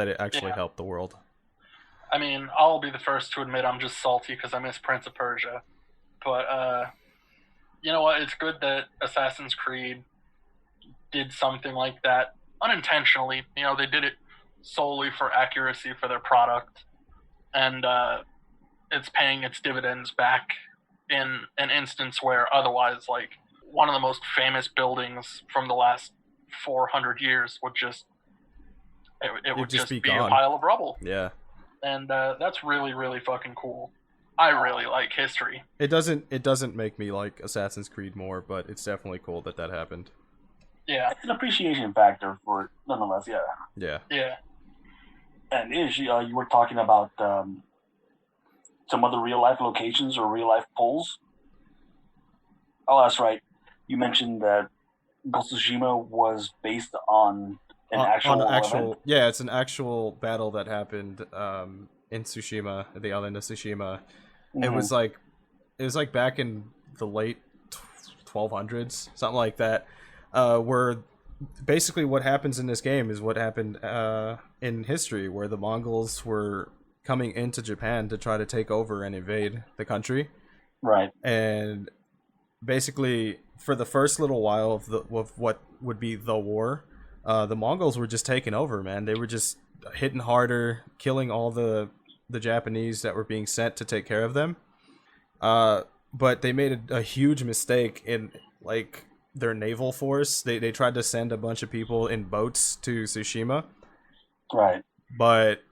that it actually helped the world. I mean, I'll be the first to admit I'm just salty because I miss Prince of Persia. But you know what? It's good that Assassin's Creed did something like that unintentionally. You know, they did it solely for accuracy for their product, and it's paying its dividends back in an instance where otherwise, like, one of the most famous buildings from the last 400 years would just it would just be a pile of rubble. Yeah. And that's really, really fucking cool. I really like history. It doesn't make me like Assassin's Creed more, but it's definitely cool that happened. Yeah. It's an appreciation factor for it, nonetheless, yeah. Yeah. Yeah. And you were talking about some other real-life locations or real-life polls. Oh, that's right. You mentioned that Ghost of Tsushima was based on an actual event? Yeah, it's an actual battle that happened in Tsushima, the island of Tsushima. Mm-hmm. It was like back in the late 1200s, something like that, where basically what happens in this game is what happened in history, where the Mongols were coming into Japan to try to take over and invade the country. Right. And basically, for the first little while of what would be the war, the Mongols were just taking over, man. They were just hitting harder, killing all the Japanese that were being sent to take care of them. But they made a huge mistake in, like, their naval force. They tried to send a bunch of people in boats to Tsushima. Right. But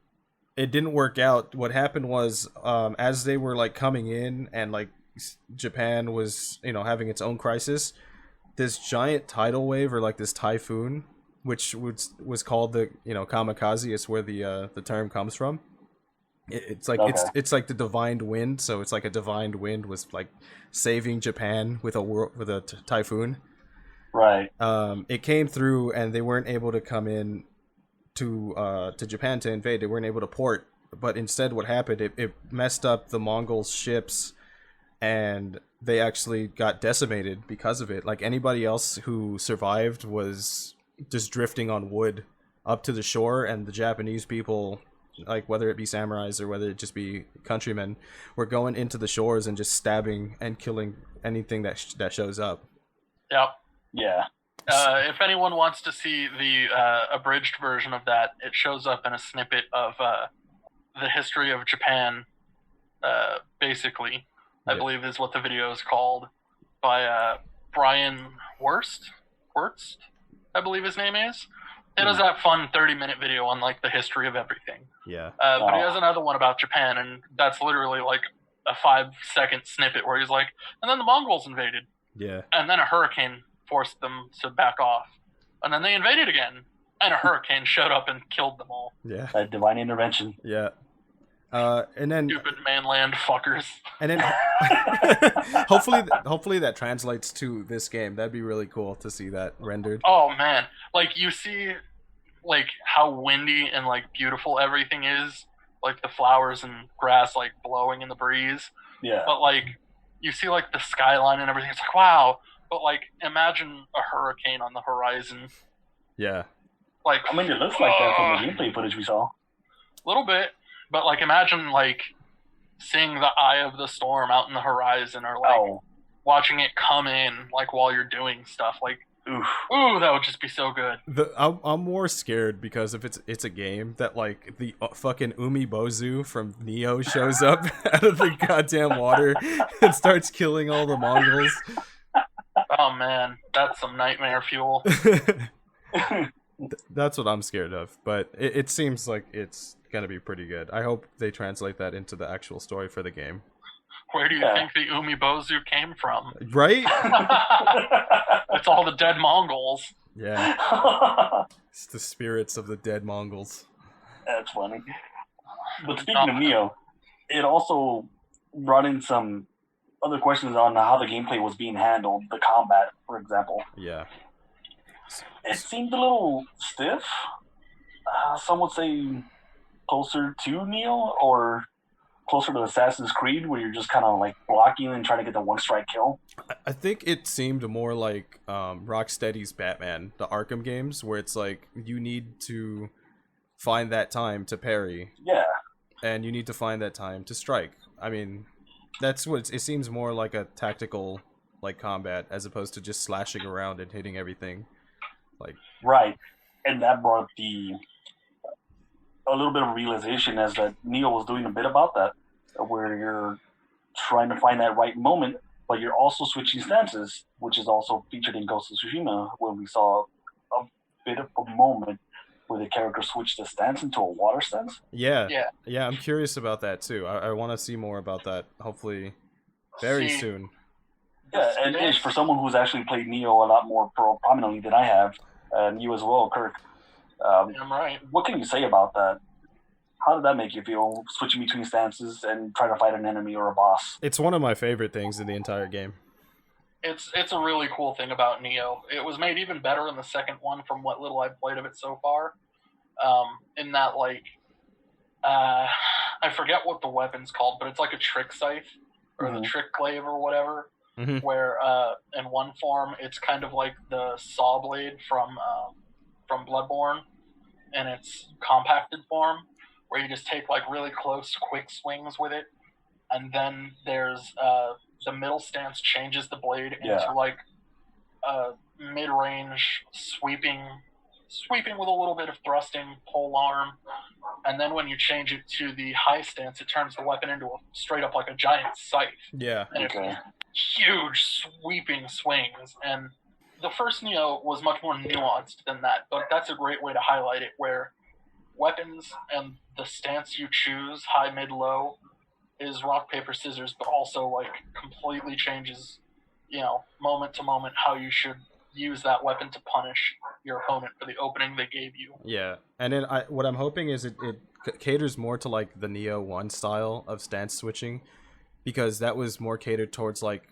it didn't work out. What happened was, as they were, like, coming in and, like, Japan was, having its own crisis, this giant tidal wave, or like this typhoon, which was called the kamikaze, is where the term comes from. It's like it's like the divine wind, so it's like a divine wind was like saving Japan with a typhoon. Right. It came through, and they weren't able to come in to Japan to invade. They weren't able to port, but instead, what happened? It messed up the Mongols' ships, and they actually got decimated because of it. Like, anybody else who survived was just drifting on wood up to the shore, and the Japanese people, like, whether it be samurais or whether it just be countrymen, were going into the shores and just stabbing and killing anything that shows up. Yep. Yeah. If anyone wants to see the abridged version of that, it shows up in a snippet of the history of Japan, basically. I believe is what the video is called, by Brian Wurst, I believe his name is. It was that fun 30-minute video on, like, the history of everything. Yeah. But he has another one about Japan, and that's literally like a 5-second snippet where he's like, and then the Mongols invaded. Yeah. And then a hurricane forced them to back off. And then they invaded again, and a hurricane showed up and killed them all. Yeah. A divine intervention. Yeah. And then stupid mainland fuckers. And then hopefully that translates to this game. That'd be really cool to see that rendered. Oh man, like, you see, like, how windy and, like, beautiful everything is, like the flowers and grass, like, blowing in the breeze. Yeah. But, like, you see, like, the skyline and everything. It's like, wow. But, like, imagine a hurricane on the horizon. Yeah. Like, I mean, it looks like that from the gameplay footage we saw. A little bit. But, like, imagine, like, seeing the eye of the storm out in the horizon, or, like, watching it come in, like, while you're doing stuff. Like, ooh, that would just be so good. I'm more scared because if it's a game that, like, the fucking Umibozu from Neo shows up out of the goddamn water and starts killing all the Mongols. Oh, man. That's some nightmare fuel. That's what I'm scared of, but it seems like it's gonna be pretty good. I hope they translate that into the actual story for the game. Where do you think the Umibozu came from? Right? It's all the dead Mongols. Yeah. It's the spirits of the dead Mongols. That's funny. But speaking of Neo, it also brought in some other questions on how the gameplay was being handled, the combat, for example. Yeah. It seemed a little stiff. Some would say closer to Neo, or closer to Assassin's Creed, where you're just kind of like blocking and trying to get the one-strike kill. I think it seemed more like Rocksteady's Batman, the Arkham games, where it's like you need to find that time to parry. Yeah. And you need to find that time to strike. I mean, that's what it seems more like a tactical like combat as opposed to just slashing around and hitting everything. Like right, and that brought a little bit of realization as that Neo was doing a bit about that, where you're trying to find that right moment, but you're also switching stances, which is also featured in Ghost of Tsushima, where we saw a bit of a moment where the character switched the stance into a water stance. Yeah. I'm curious about that too. I want to see more about that. Hopefully, very soon. Yeah, and Ish, for someone who's actually played Neo a lot more prominently than I have, and you as well, Kirk. I'm right. What can you say about that? How did that make you feel, switching between stances and trying to fight an enemy or a boss? It's one of my favorite things in the entire game. It's a really cool thing about Neo. It was made even better in the second one from what little I've played of it so far. In that, like, I forget what the weapon's called, but it's like a trick scythe or the trick glaive or whatever. Mm-hmm. Where in one form it's kind of like the saw blade from Bloodborne, in its compacted form, where you just take like really close, quick swings with it, and then there's the middle stance changes the blade into like a mid-range sweeping with a little bit of thrusting pole arm, and then when you change it to the high stance, it turns the weapon into a straight up like a giant scythe. Yeah. And it's huge sweeping swings, and the first Neo was much more nuanced than that, but that's a great way to highlight it, where weapons and the stance you choose, high, mid, low, is rock, paper, scissors, but also like completely changes, moment to moment how you should use that weapon to punish your opponent for the opening they gave you. Yeah, and then what I'm hoping is it caters more to like the Neo 1 style of stance switching, because that was more catered towards like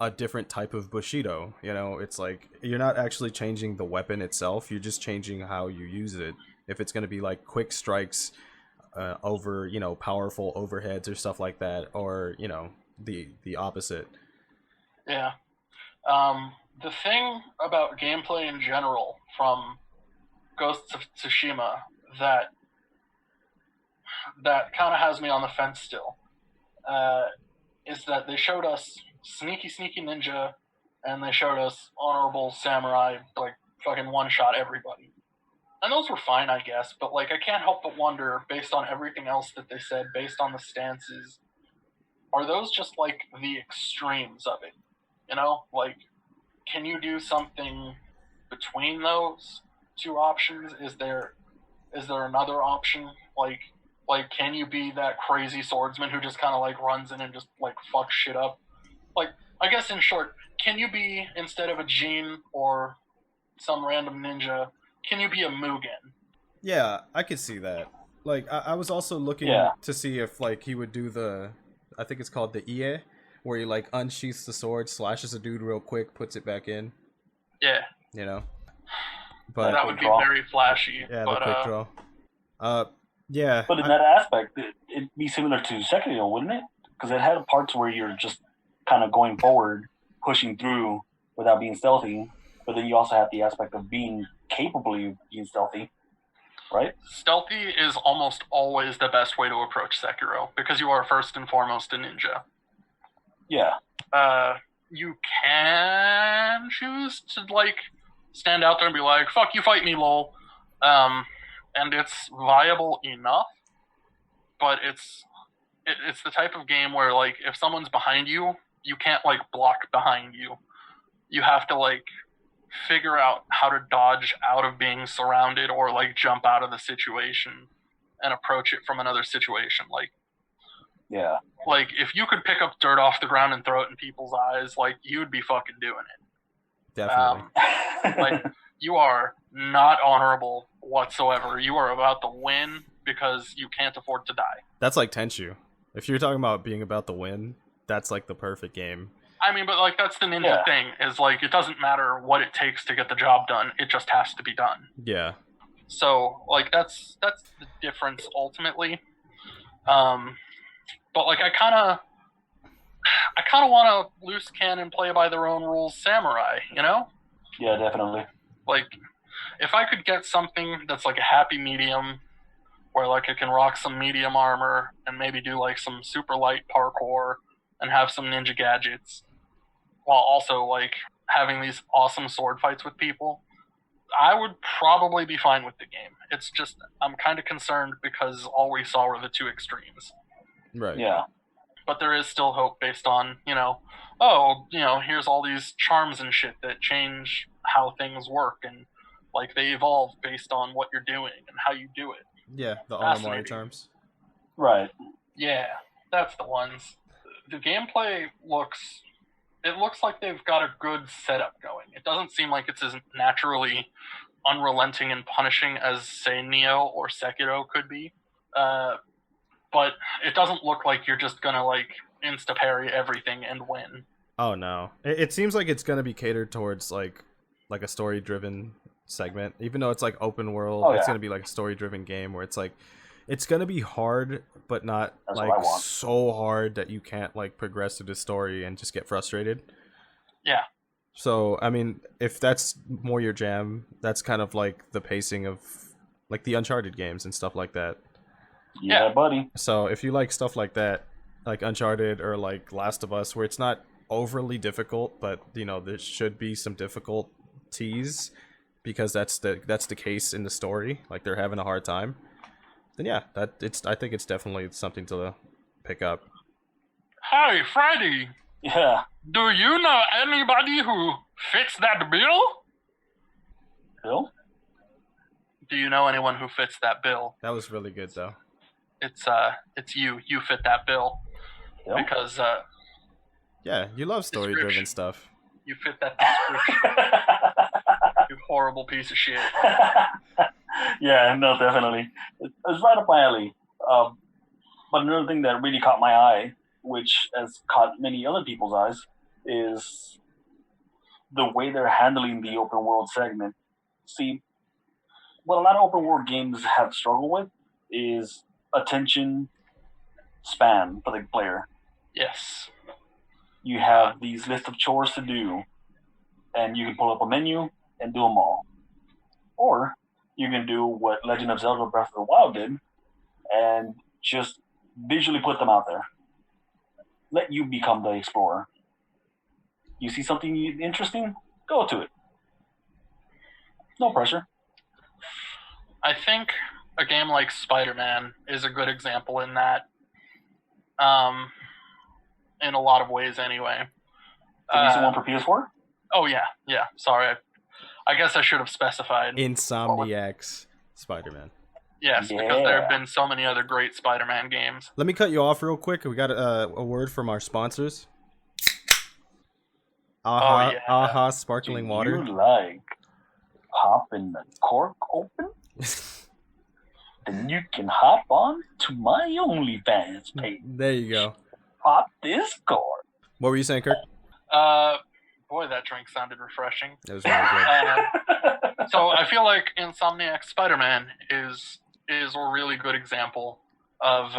a different type of Bushido. It's like you're not actually changing the weapon itself, you're just changing how you use it. If it's going to be like quick strikes over, powerful overheads or stuff like that, or, the opposite. Yeah. The thing about gameplay in general from Ghost of Tsushima that kind of has me on the fence still is that they showed us sneaky ninja, and they showed us honorable samurai, like fucking one-shot everybody. And those were fine, I guess, but like I can't help but wonder, based on everything else that they said, based on the stances, are those just like the extremes of it? Like, can you do something between those two options? Is there another option? Like can you be that crazy swordsman who just kind of like runs in and just like fucks shit up? Like, I guess in short, can you be, instead of a Jin or some random ninja, can you be a Mugen? Yeah, I could see that. Like, I was also looking to see if like he would do I think it's called the Ie, where he like unsheaths the sword, slashes a dude real quick, puts it back in. Yeah. But that would be very flashy. Yeah, but, the quick draw. Yeah. But in that aspect, it'd be similar to Sekiro, wouldn't it? Because it had parts where you're just kind of going forward, pushing through without being stealthy, but then you also have the aspect of being capable of being stealthy, right? Stealthy is almost always the best way to approach Sekiro, because you are first and foremost a ninja. Yeah. You can choose to like stand out there and be like, fuck you, fight me, lol. And it's viable enough, but it's the type of game where like if someone's behind you, you can't like block behind you. You have to like figure out how to dodge out of being surrounded, or like jump out of the situation and approach it from another situation. Like if you could pick up dirt off the ground and throw it in people's eyes, like you'd be fucking doing it. Definitely. Like, you are not honorable whatsoever. You are about to win because you can't afford to die. That's like Tenchu. If you're talking about being about to win, that's like the perfect game. I mean, but like that's the ninja thing, is like it doesn't matter what it takes to get the job done. It just has to be done. Yeah. So like that's the difference ultimately. But like I kind of want to loose cannon, play by their own rules samurai, Yeah, definitely. Like, if I could get something that's like a happy medium, where like it can rock some medium armor and maybe do like some super light parkour and have some ninja gadgets, while also like having these awesome sword fights with people, I would probably be fine with the game. It's just I'm kind of concerned because all we saw were the two extremes. Right. Yeah. But there is still hope based on, here's all these charms and shit that change how things work, and like they evolve based on what you're doing and how you do it. Yeah, the Fascinating. Onomori charms. Right. Yeah, that's the ones. The gameplay looks like they've got a good setup going. It doesn't seem like it's as naturally unrelenting and punishing as, say, Neo or Sekiro could be. But it doesn't look like you're just gonna like insta-parry everything and win. Oh no. It seems like it's gonna be catered towards like a story-driven segment. Even though it's like open world, it's gonna be like a story-driven game where it's like it's gonna be hard, but not like so hard that you can't like progress through the story and just get frustrated. Yeah. So I mean, if that's more your jam, that's kind of like the pacing of like the Uncharted games and stuff like that. Yeah, buddy. So if you like stuff like that, like Uncharted or like Last of Us, where it's not overly difficult, but there should be some difficulties because that's the case in the story. Like they're having a hard time. Then yeah, I think it's definitely something to pick up. Hey, Freddy. Yeah. Do you know anybody who fits that bill? Bill? Do you know anyone who fits that bill? That was really good though. It's you. You fit that bill. Yep. Because yeah, you love story-driven stuff. You fit that description. You horrible piece of shit. Yeah, no, definitely. It's right up my alley. But another thing that really caught my eye, which has caught many other people's eyes, is the way they're handling the open world segment. See, what a lot of open world games have struggled with is attention span for the player. Yes. You have these lists of chores to do, and you can pull up a menu and do them all. Or you can do what Legend of Zelda Breath of the Wild did and just visually put them out there. Let you become the explorer. You see something interesting? Go to it. No pressure. I think a game like Spider-Man is a good example in that. In a lot of ways, anyway. The recent one for PS4? Oh, yeah. Sorry. I guess I should have specified. Insomniac's Spider-Man. Yes, because there have been so many other great Spider-Man games. Let me cut you off real quick. We got a word from our sponsors. Aha sparkling water. You like popping the cork open? Then you can hop on to my OnlyFans page. There you go. Pop this cork. What were you saying, Kirk? Boy, that drink sounded refreshing. It was really good. So I feel like Insomniac Spider-Man is a really good example of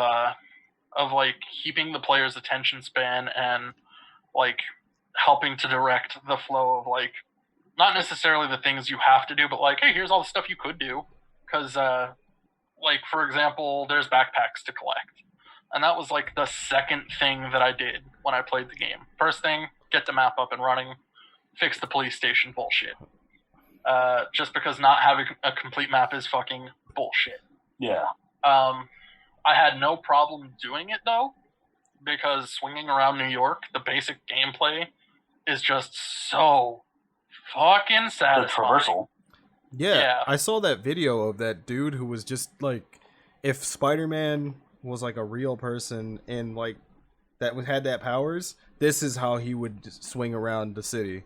like keeping the player's attention span and like helping to direct the flow of like not necessarily the things you have to do, but like, hey, here's all the stuff you could do. Because like for example, there's backpacks to collect. And that was like the second thing that I did when I played the game. First thing, get the map up and running, fix the police station bullshit. Just because not having a complete map is fucking bullshit. Yeah. I had no problem doing it though, because swinging around New York, the basic gameplay is just so fucking satisfying. The traversal. Yeah, I saw that video of that dude who was just like, if Spider-Man was like a real person and like that had that powers, this is how he would swing around the city.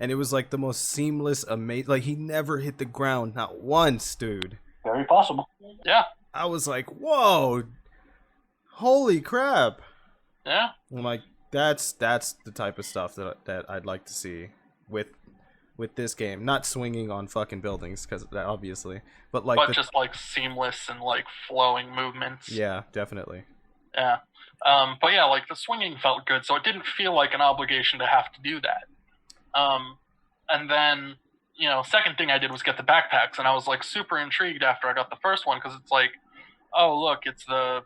And it was like the most seamless, amazing, like he never hit the ground, not once, dude. Very possible. Yeah. I was like, whoa, holy crap. Yeah. I'm like, that's the type of stuff that I'd like to see with this game. Not swinging on fucking buildings, because obviously, but just like seamless and like flowing movements. Yeah, definitely. Yeah. But yeah, like the swinging felt good, so it didn't feel like an obligation to have to do that. And then, second thing I did was get the backpacks, and I was like super intrigued after I got the first one, because it's like, oh look, it's the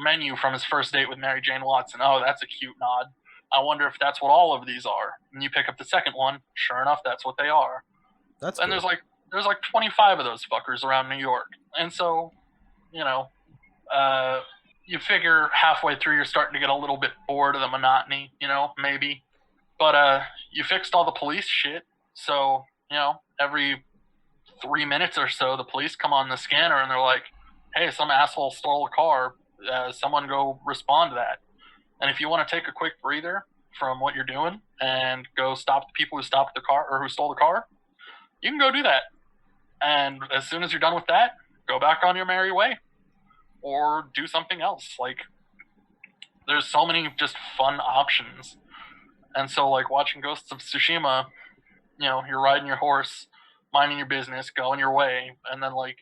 menu from his first date with Mary Jane Watson. Oh, that's a cute nod. I wonder if that's what all of these are. And you pick up the second one. Sure enough, that's what they are. That's And cool. there's like 25 of those fuckers around New York. And so, you know, you figure halfway through you're starting to get a little bit bored of the monotony, you know, maybe. But you fixed all the police shit, so, you know, every 3 minutes or so, the police come on the scanner and they're like, hey, some asshole stole a car. Someone go respond to that. And if you want to take a quick breather from what you're doing and go stop the people who stopped the car or who stole the car, you can go do that. And as soon as you're done with that, go back on your merry way or do something else. Like, there's so many just fun options. And so, like, watching Ghosts of Tsushima, you know, you're riding your horse, minding your business, going your way, and then, like,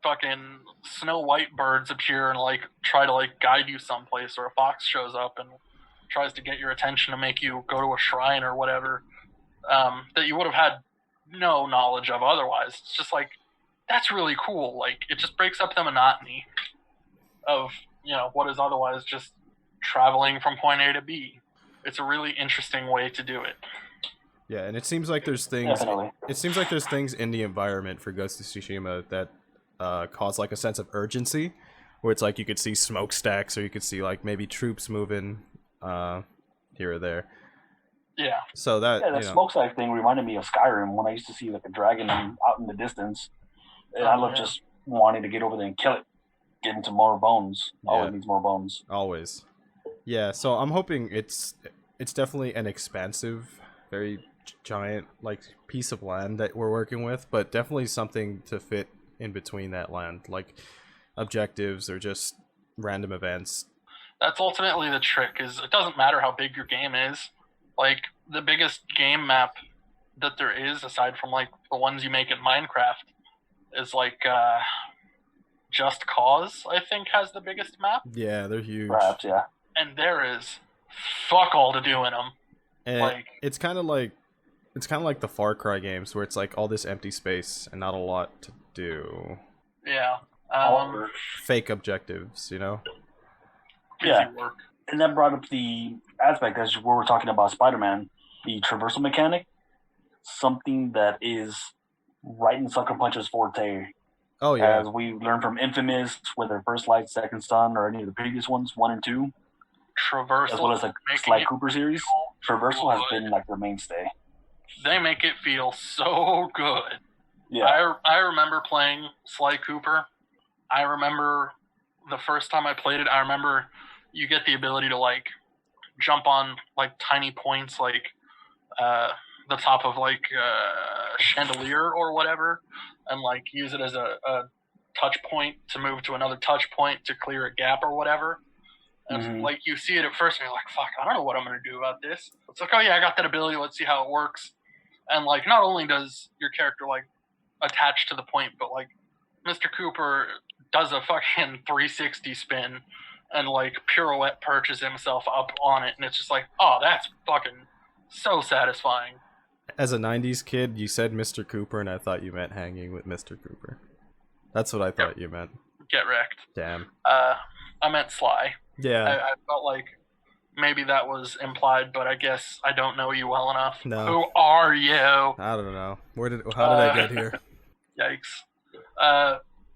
fucking Snow White birds appear and, like, try to, like, guide you someplace, or a fox shows up and tries to get your attention to make you go to a shrine or whatever, that you would have had no knowledge of otherwise. It's just like, that's really cool. Like, it just breaks up the monotony of, you know, what is otherwise just traveling from point A to B. It's a really interesting way to do it. Yeah, and it seems like there's things. Definitely. It seems like there's things in the environment for Ghost of Tsushima that cause like a sense of urgency, where it's like you could see smokestacks or you could see like maybe troops moving here or there. Yeah. So that Yeah, that smokestack thing reminded me of Skyrim when I used to see like a dragon out in the distance. And I love just wanting to get over there and kill it. Get into more bones. Always needs more bones. Always. Yeah, so I'm hoping it's definitely an expansive, very giant like piece of land that we're working with, but definitely something to fit in between that land, like objectives or just random events. That's ultimately the trick, is it doesn't matter how big your game is. Like, the biggest game map that there is, aside from like the ones you make in Minecraft, is like Just Cause, I think, has the biggest map. Yeah, they're huge. Perhaps, yeah. And there is fuck all to do in them. And like, it's kind of like the Far Cry games, where it's like all this empty space and not a lot to do. Yeah. Fake objectives, you know? Yeah. Work. And that brought up the aspect, as we were talking about Spider-Man, the traversal mechanic, something that is right in Sucker Punch's forte. Oh, yeah. As we learned from Infamous, whether First Light, Second Son, or any of the previous ones, 1 and 2, traversal, as well as the Sly Cooper series, traversal has been like their mainstay. They make it feel so good. Yeah. I remember playing Sly Cooper. I remember the first time I played it, I remember you get the ability to, like, jump on, like, tiny points, like, the top of, like, a chandelier or whatever, and, like, use it as a touch point to move to another touch point to clear a gap or whatever. And, like, you see it at first, and you're like, fuck, I don't know what I'm going to do about this. It's like, oh, yeah, I got that ability, let's see how it works. And, like, not only does your character, like, attach to the point, but, like, Mr. Cooper does a fucking 360 spin and, like, pirouette perches himself up on it, and it's just like, oh, that's fucking so satisfying. As a 90s kid, you said Mr. Cooper, and I thought you meant hanging with Mr. Cooper. That's what I thought you meant. Get wrecked. Damn. I meant Sly. Yeah. I felt like maybe that was implied, but I guess I don't know you well enough. No. Who are you? I don't know. How did I get here? Yikes.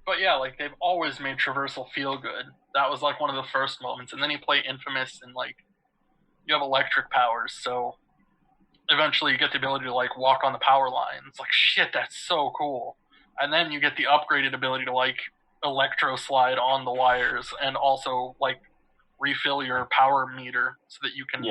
But yeah, like, they've always made traversal feel good. That was, like, one of the first moments. And then you play Infamous, and, like, you have electric powers, so eventually you get the ability to, like, walk on the power line. It's like, shit, that's so cool. And then you get the upgraded ability to, like, electro slide on the wires and also, like, refill your power meter so that you can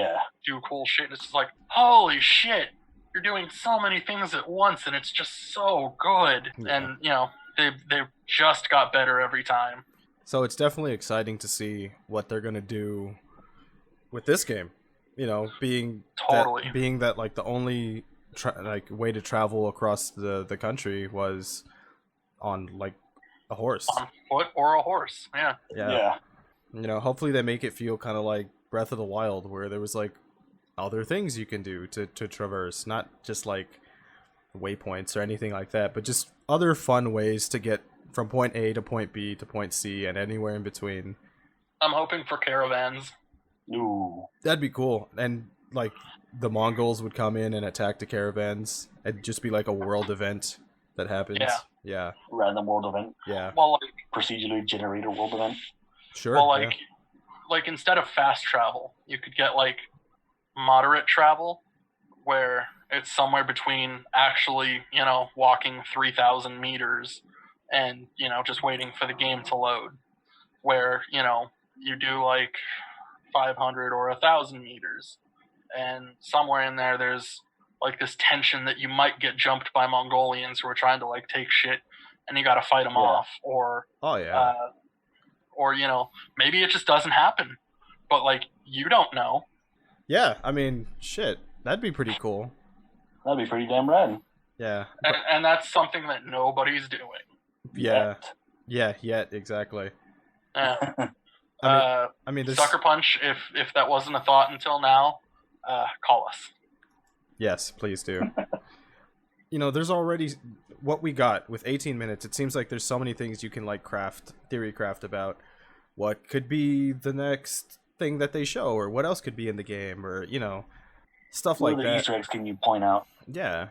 do cool shit. And it's just like, holy shit, you're doing so many things at once, and it's just so good. Yeah. And, you know, they've just got better every time. So it's definitely exciting to see what they're gonna do with this game. You know, being that like the only way to travel across the country was on, like, a horse, on foot or a horse. Yeah. You know, hopefully they make it feel kind of like Breath of the Wild, where there was, like, other things you can do to traverse, not just, like, waypoints or anything like that, but just other fun ways to get from point A to point B to point C and anywhere in between. I'm hoping for caravans. Ooh. That'd be cool. And like the Mongols would come in and attack the caravans. It'd just be like a world event that happens. Yeah. Random world event. Yeah. Well, like Procedurally generated world event. Sure. Well, like instead of fast travel, you could get like moderate travel, where it's somewhere between actually, walking 3,000 meters and, just waiting for the game to load. Where, you do like 500 or 1,000 meters. And somewhere in there, there's like this tension that you might get jumped by Mongolians who are trying to like take shit and you got to fight them off. Or, or, maybe it just doesn't happen. But like, you don't know. Yeah, I mean, shit. That'd be pretty cool. That'd be pretty damn rad. Yeah. And that's something that nobody's doing. Yeah. Yet, exactly. Yeah. I mean, Sucker Punch, if that wasn't a thought until now, call us. Yes, please do. There's already what we got with 18 minutes. It seems like there's so many things you can like theory craft about what could be the next thing that they show, or what else could be in the game, or stuff like that. What Easter eggs can you point out? Yeah.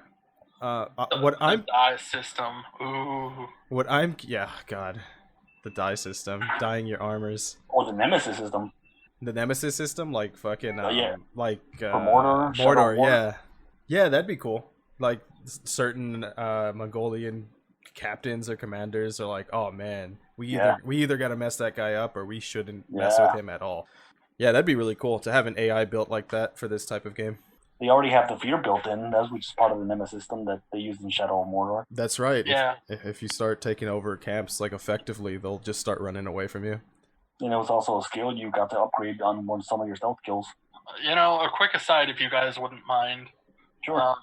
The die system. Ooh. God. The die system. Dyeing your armors. Or the Nemesis system. The Nemesis system? Like fucking, like... For Mordor? Yeah. Yeah, that'd be cool. Like, certain Mongolian captains or commanders are like, oh man, we either gotta mess that guy up or we shouldn't mess with him at all. Yeah, that'd be really cool to have an AI built like that for this type of game. They already have the fear built in, which is part of the Nemesis system that they used in Shadow of Mordor. That's right. Yeah. If you start taking over camps like effectively, they'll just start running away from you. And it was also a skill you got to upgrade on some of your stealth kills. A quick aside, if you guys wouldn't mind. Sure.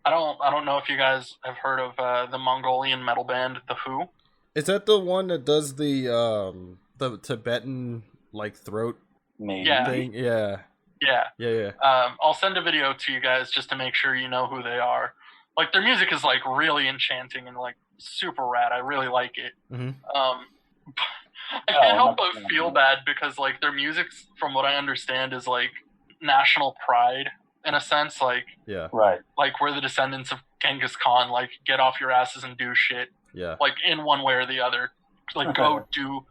I don't know if you guys have heard of the Mongolian metal band, The Who. Is that the one that does the Tibetan like throat thing? Yeah. Yeah. I'll send a video to you guys just to make sure you know who they are. Like, their music is like really enchanting and like super rad. I really like it. Mm-hmm. I can't help but feel bad because like their music, from what I understand, is like national pride in a sense. Like, right. Like, we're the descendants of Genghis Khan. Like, get off your asses and do shit. Yeah. Like, in one way or the other. Like, go do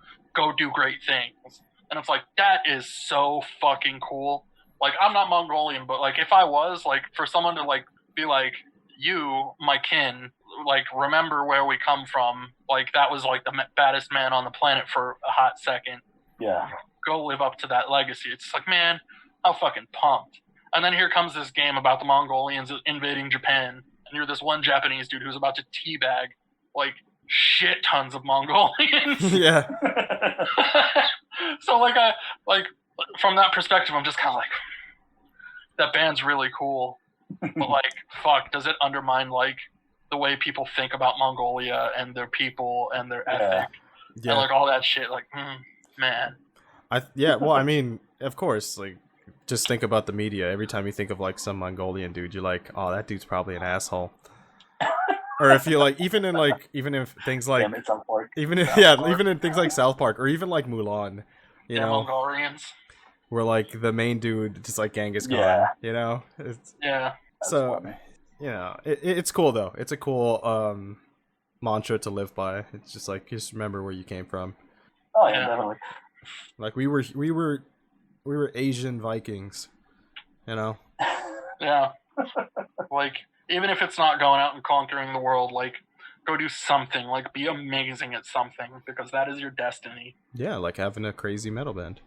great things. And it's like, that is so fucking cool. Like, I'm not Mongolian, but like, if I was, like, for someone to like be like, you, my kin, like, remember where we come from. Like, that was like the baddest man on the planet for a hot second. Yeah. Go live up to that legacy. It's like, man, how fucking pumped. And then here comes this game about the Mongolians invading Japan, and you're this one Japanese dude who's about to teabag like shit tons of Mongolians. Yeah. So like from that perspective, I'm just kind of like, that band's really cool, but like, fuck, does it undermine like the way people think about Mongolia and their people and their ethic and like all that shit? Like, man. Well, I mean, of course, like, just think about the media. Every time you think of like some Mongolian dude, you're like, oh, that dude's probably an asshole. Or if you like, even in things like, even in things like South Park, or even like Mulan, you know, Mongolians, where like the main dude just like Genghis Khan, you know. So, it's cool though. It's a cool mantra to live by. It's just like, just remember where you came from. Oh yeah, definitely. Like we were Asian Vikings, you know. Yeah. Like, even if it's not going out and conquering the world, like, go do something. Like, be amazing at something, because that is your destiny. Yeah, like having a crazy metal band.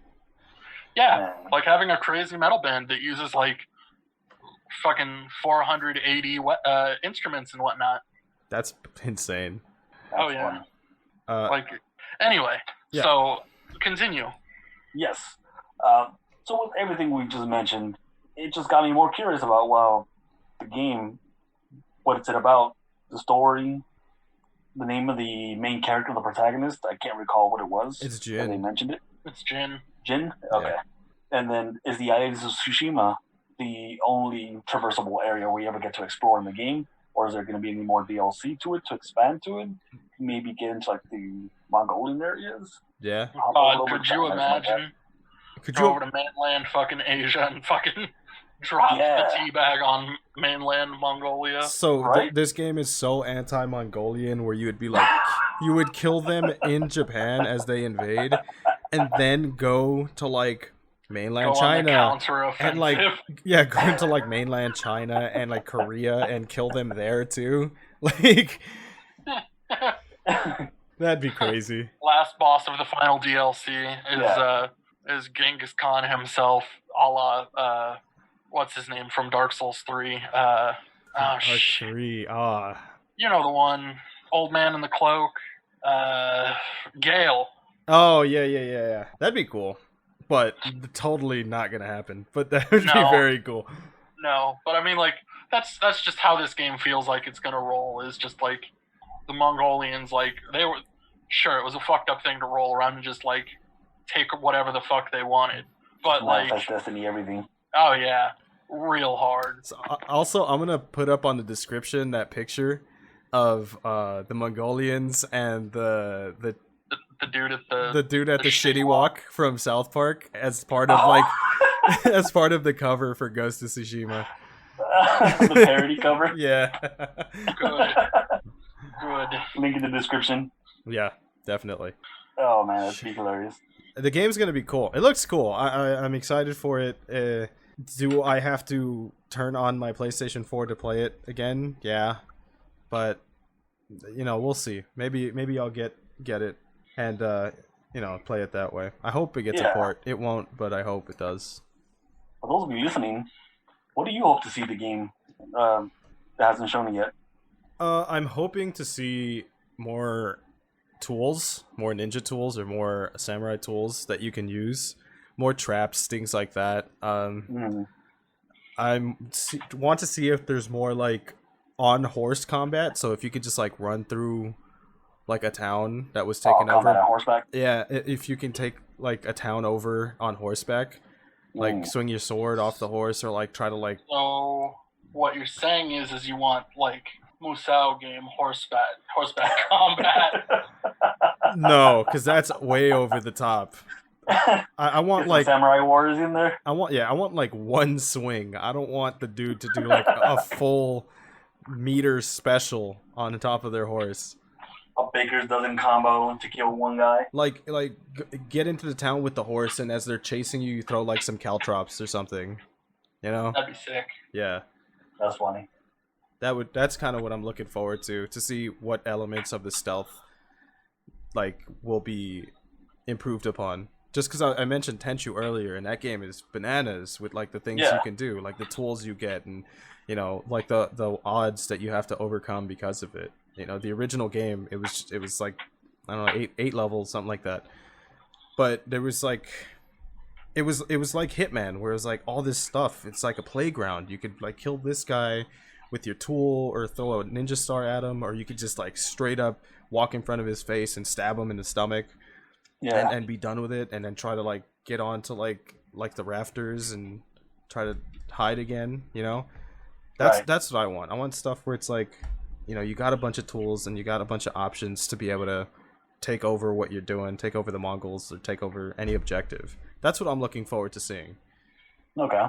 Yeah, like having a crazy metal band that uses, like, fucking 480 instruments and whatnot. That's insane. That's fun. Anyway, so, continue. Yes. So with everything we just mentioned, it just got me more curious about, the game, what it's about, the story, the name of the main character, the protagonist. I can't recall what it was. It's Jin. They mentioned it. It's Jin. Jin? Okay. Yeah. And then is the Islands of Tsushima the only traversable area we ever get to explore in the game? or is there going to be any more DLC to it to expand to it? Maybe get into like the Mongolian areas. Yeah. Could you imagine? Could Go you? over to mainland fucking Asia and fucking drop the teabag on mainland Mongolia. So Right? this game is so anti-Mongolian, where you would be like, you would kill them in Japan as they invade, and then go to like mainland Go China on the counteroffensive. and like go into like mainland China and like Korea and kill them there too. Like that'd be crazy. Last boss of the final DLC is Genghis Khan himself, a la what's his name from Dark Souls 3? Dark 3. You know the one, old man in the cloak, Gale. Oh yeah. That'd be cool, but totally not gonna happen. But that would be very cool. No, but I mean, like that's just how this game feels like it's gonna roll. Is just like the Mongolians, like they were. Sure, it was a fucked up thing to roll around and just like take whatever the fuck they wanted, but like Destiny, everything. Oh yeah, real hard. So, also, I'm gonna put up on the description that picture of the Mongolians and the dude at the dude at the shitty walk from South Park as part of like as part of the cover for Ghost of Tsushima. The parody cover. Yeah. Good. Link in the description. Yeah, definitely. Oh man, that'd be hilarious. The game's gonna be cool. It looks cool. I'm excited for it. Do I have to turn on my PlayStation 4 to play it again? Yeah, but you know, we'll see. Maybe I'll get it and play it that way. I hope it gets a port. It won't, but I hope it does. For those of you listening, what do you hope to see the game that hasn't shown it yet? I'm hoping to see more tools, more ninja tools or more samurai tools that you can use, more traps, things like that. Want to see if there's more like on horse combat. So if you could just like run through like a town that was taken over on horseback. Yeah, if you can take like a town over on horseback, like swing your sword off the horse or like try to like. So what you're saying is you want like Musou game horseback combat. No, because that's way over the top. I want like samurai wars in there. I want like one swing. I don't want the dude to do like a full meter special on the top of their horse. A baker's dozen combo to kill one guy. Like get into the town with the horse, and as they're chasing you, you throw like some caltrops or something. You know? That'd be sick. Yeah. That's funny. That's kind of what I'm looking forward to see what elements of the stealth like will be improved upon. Just because I mentioned Tenchu earlier, and that game is bananas with like the things you can do, like the tools you get, and you know, like the odds that you have to overcome because of it. You know, the original game, it was like, I don't know, eight levels, something like that. But there was like, it was like Hitman, where it was like all this stuff. It's like a playground. You could like kill this guy with your tool, or throw a ninja star at him, or you could just like straight up walk in front of his face and stab him in the stomach. Yeah. And be done with it, and then try to like get onto like the rafters and try to hide again. You know, that's what I want. I want stuff where it's like, you know, you got a bunch of tools and you got a bunch of options to be able to take over what you're doing, take over the Mongols, or take over any objective. That's what I'm looking forward to seeing. Okay,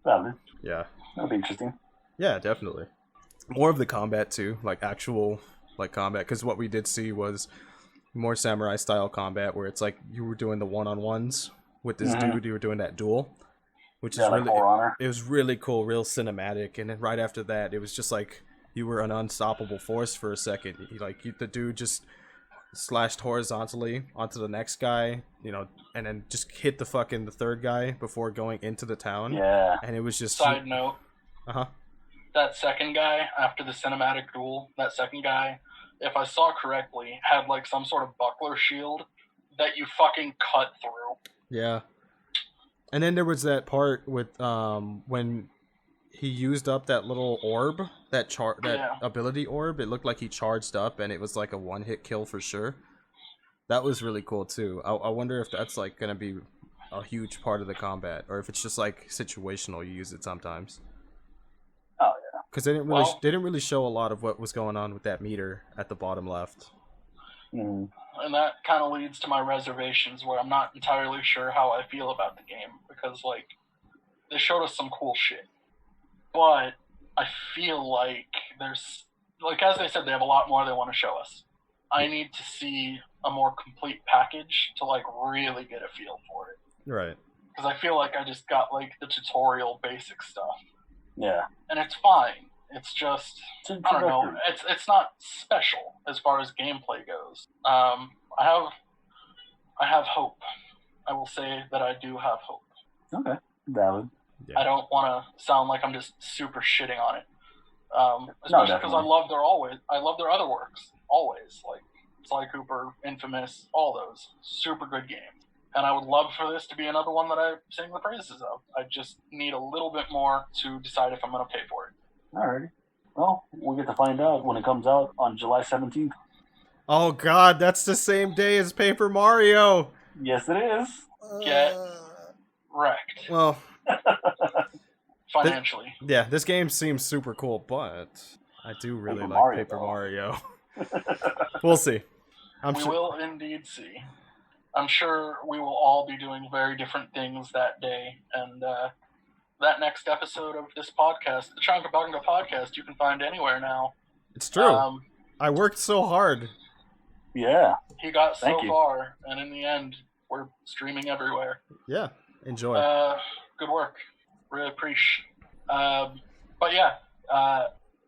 valid. Yeah, that'll be interesting. Yeah, definitely. More of the combat too, like actual like combat, because what we did see was more samurai style combat where it's like you were doing the one-on-ones with this dude, you were doing that duel, which is really it was really cool, real cinematic. And then right after that, it was just like you were an unstoppable force for a second. The dude just slashed horizontally onto the next guy, you know, and then just hit the third guy before going into the town. Yeah. And it was just side note. Uh-huh. That second guy after the cinematic duel, if I saw correctly, had like some sort of buckler shield that you fucking cut through. Yeah. And then there was that part with when he used up that little orb, that ability orb. It looked like he charged up, and it was like a one-hit kill for sure. That was really cool too. I wonder if that's like gonna be a huge part of the combat, or if it's just like situational. You use it sometimes. Oh yeah. because they didn't really show a lot of what was going on with that meter at the bottom left. Mm. And that kind of leads to my reservations, where I'm not entirely sure how I feel about the game, because like they showed us some cool shit, but I feel like there's, like, as they said, they have a lot more they want to show us. I need to see a more complete package to like really get a feel for it. Right. Because I feel like I just got like the tutorial basic stuff. Yeah. And it's fine. It's just, It's I don't know. It's not special as far as gameplay goes. I have hope. I will say that I do have hope. Okay. Valid. Yeah. I don't want to sound like I'm just super shitting on it. Especially because definitely. I love their other works. Always. Like Sly Cooper, Infamous, all those. Super good games. And I would love for this to be another one that I sing the praises of. I just need a little bit more to decide if I'm going to pay for it. Alrighty. Well, we'll get to find out when it comes out on July 17th. Oh God, that's the same day as Paper Mario. Yes, it is. Get wrecked. Well, financially. this game seems super cool, but I do really Paper like Mario, Paper though. Mario. We'll see. We will indeed see. I'm sure we will all be doing very different things that day, and that next episode of this podcast, the ChungaBunga podcast, you can find anywhere now. It's true. I worked so hard. Yeah. He got Thank so you. far, and in the end, we're streaming everywhere. Yeah, enjoy. Good work. Really appreciate. But yeah,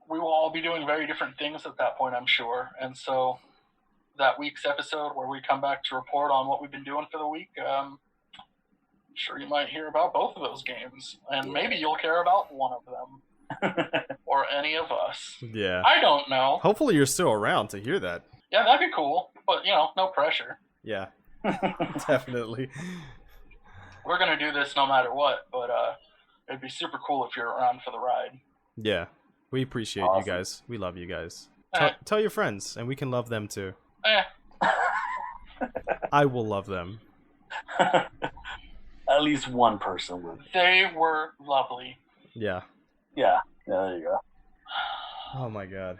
we will all be doing very different things at that point, I'm sure. And so that week's episode where we come back to report on what we've been doing for the week, I'm sure you might hear about both of those games. And maybe you'll care about one of them. Or any of us. Yeah. I don't know. Hopefully you're still around to hear that. Yeah, that'd be cool. But, no pressure. Yeah, definitely. We're going to do this no matter what, but it'd be super cool if you're around for the ride. Yeah, we appreciate you guys. We love you guys. Tell your friends, and we can love them too. I will love them. At least one person would. They were lovely. Yeah. Yeah, there you go. Oh my God.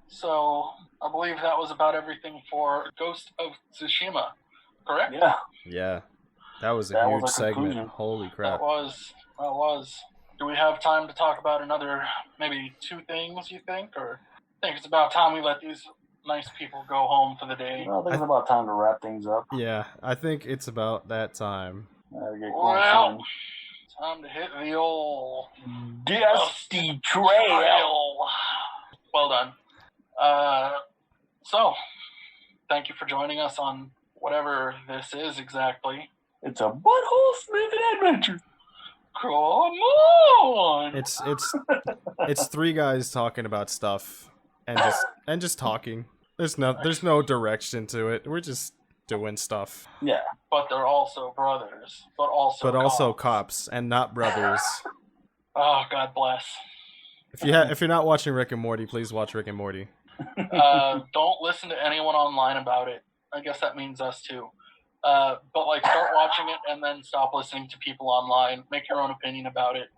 So, I believe that was about everything for Ghost of Tsushima, correct? Yeah. Yeah. That was a That huge was a segment. conclusion. Holy crap. That was. Do we have time to talk about another, maybe 2 things, you think? Or I think it's about time we let these nice people go home for the day. Well, I think it's about time to wrap things up. Yeah, I think it's about that time. Get going Well, soon. time to hit the old Dusty Trail. Well done. So, thank you for joining us on whatever this is exactly. It's a butthole sniffing adventure. Come on! It's 3 guys talking about stuff and just talking. There's no direction to it. We're just doing stuff. Yeah. But they're also brothers. But also cops and not brothers. Oh, God bless. If you're not watching Rick and Morty, please watch Rick and Morty. Don't listen to anyone online about it. I guess that means us too. But start watching it and then stop listening to people online. Make your own opinion about it.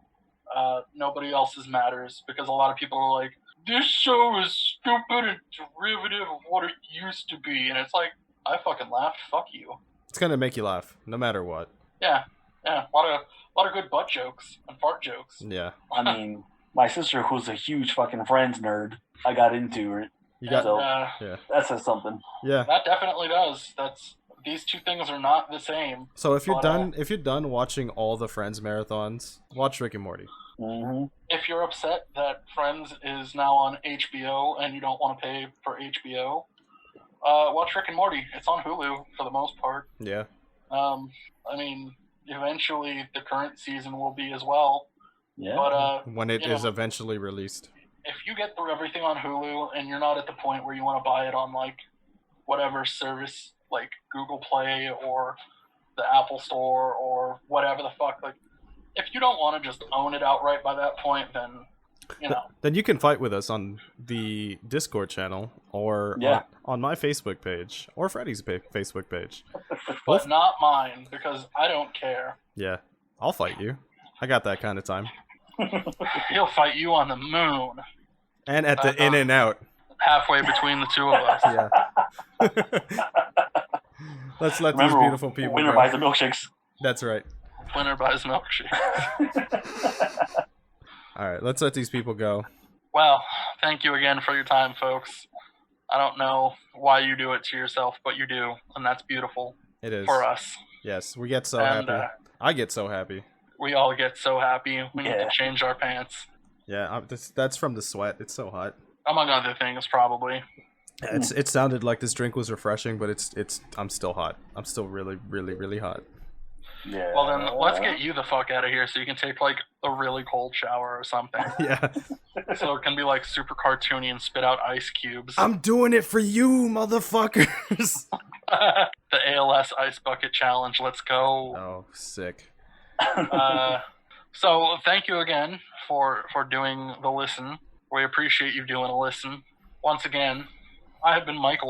Nobody else's matters, because a lot of people are like, this show is stupid and derivative of what it used to be. And it's like, I fucking laughed. Fuck you. It's gonna make you laugh, no matter what. Yeah. A lot of good butt jokes and fart jokes. Yeah. I mean, my sister, who's a huge fucking Friends nerd, I got into it. Yeah. That says something. Yeah. That definitely does. These 2 things are not the same. So if you're done watching all the Friends marathons, watch Rick and Morty. Mm-hmm. If you're upset that Friends is now on HBO and you don't want to pay for HBO, watch Rick and Morty. It's on Hulu for the most part. Yeah. I mean, eventually the current season will be as well. Yeah. But when it is eventually released. if you get through everything on Hulu and you're not at the point where you want to buy it on like whatever service, like Google Play or the Apple Store or whatever the fuck, like if you don't want to just own it outright by that point, then then you can fight with us on the Discord channel or on my Facebook page or Freddy's Facebook page. But not mine, because I don't care. Yeah, I'll fight you. I got that kind of time. He'll fight you on the moon. And at the In and Out. Halfway between the two of us. Yeah. Let's let these beautiful people winner go. buys the milkshakes. That's right. Winner buys milkshake. All right, let's let these people go. Well, thank you again for your time, folks. I don't know why you do it to yourself, but you do, and that's beautiful. It is. For us. Yes, we get so happy. I get so happy. We all get so happy. We need to change our pants. Yeah, that's from the sweat. It's so hot. Among other things, probably. It sounded like this drink was refreshing, but I'm still hot. I'm still really, really, really hot. Yeah. Well then, let's get you the fuck out of here so you can take like a really cold shower or something. Yeah. So it can be like super cartoony and spit out ice cubes. I'm doing it for you, motherfuckers. The ALS Ice Bucket Challenge. Let's go. Oh, sick. So thank you again for doing the listen. We appreciate you doing a listen. Once again, I have been Mike,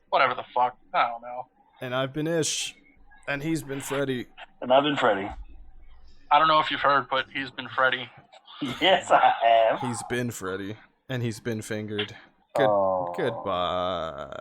whatever the fuck. I don't know. And I've been Ish. And he's been Freddy. And I've been Freddy. I don't know if you've heard, but he's been Freddy. Yes, I have. He's been Freddy. And he's been fingered. Goodbye.